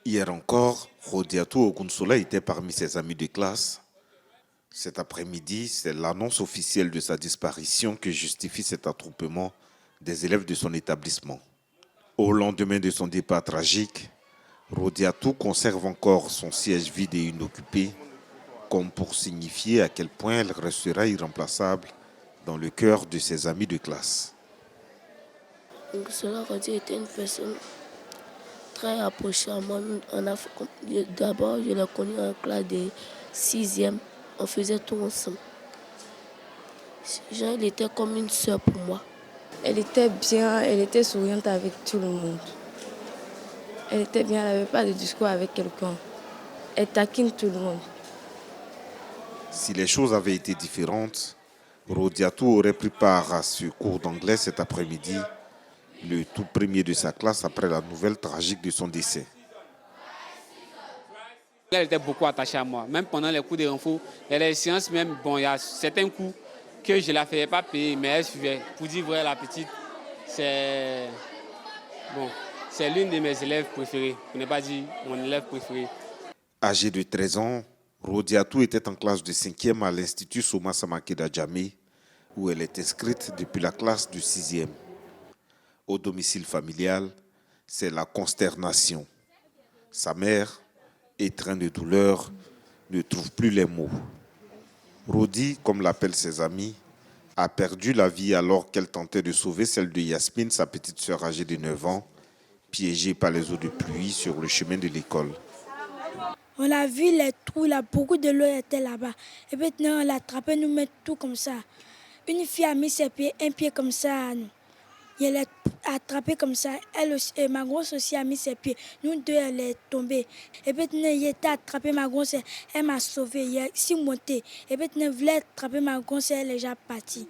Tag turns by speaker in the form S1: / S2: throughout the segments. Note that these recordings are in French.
S1: Hier encore, Rodiatou Ogunsola était parmi ses amis de classe. Cet après-midi, c'est l'annonce officielle de sa disparition que justifie cet attroupement des élèves de son établissement. Au lendemain de son départ tragique, Rodiatou conserve encore son siège vide et inoccupé, comme pour signifier à quel point elle restera irremplaçable dans le cœur de ses amis de classe.
S2: Cela était une personne très approchée à moi. D'abord, je l'ai connue en classe de 6e. On faisait tout ensemble. Elle était comme une soeur pour moi.
S3: Elle était bien, elle était souriante avec tout le monde. Elle était bien, elle n'avait pas de discours avec quelqu'un. Elle taquine tout le monde.
S1: Si les choses avaient été différentes, Rodiatou aurait pris part à ce cours d'anglais cet après-midi, le tout premier de sa classe après la nouvelle tragique de son décès.
S4: Elle était beaucoup attachée à moi. Même pendant les cours de renfort, les séances même, il y a certains coups que je ne la faisais pas payer, mais elle suivait. Pour dire vrai, la petite, c'est l'une de mes élèves préférées. Pour ne pas dire mon élève préféré.
S1: Âgée de 13 ans, Rodiatou était en classe de 5e à l'Institut Soma Samakeda Djamé, où elle est inscrite depuis la classe de 6e. Au domicile familial, c'est la consternation. Sa mère, étreinte de douleur, ne trouve plus les mots. Rodi, comme l'appellent ses amis, a perdu la vie alors qu'elle tentait de sauver celle de Yasmine, sa petite sœur âgée de 9 ans, piégée par les eaux de pluie sur le chemin de l'école.
S5: On a vu les trous, là, beaucoup de l'eau était là-bas. Et maintenant, on l'a attrapé, nous met tout comme ça. Une fille a mis ses pieds, un pied comme ça à nous. Elle est attrapée comme ça. Elle aussi, et ma grosse aussi a mis ses pieds. Nous deux, elle est tombée. Et maintenant, il était attrapé, ma grosse, elle m'a sauvée. Il est si monté. Et maintenant, elle voulait attraper ma grosse, elle est déjà partie.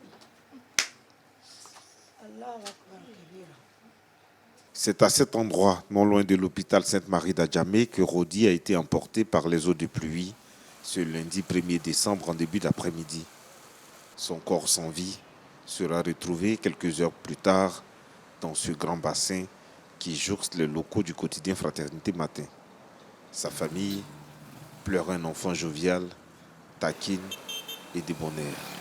S1: C'est à cet endroit, non loin de l'hôpital Sainte-Marie d'Adjamé, que Rodi a été emporté par les eaux de pluie ce lundi 1er décembre en début d'après-midi. Son corps sans vie sera retrouvé quelques heures plus tard dans ce grand bassin qui jouxte les locaux du quotidien Fraternité Matin. Sa famille pleure un enfant jovial, taquine et débonnaire.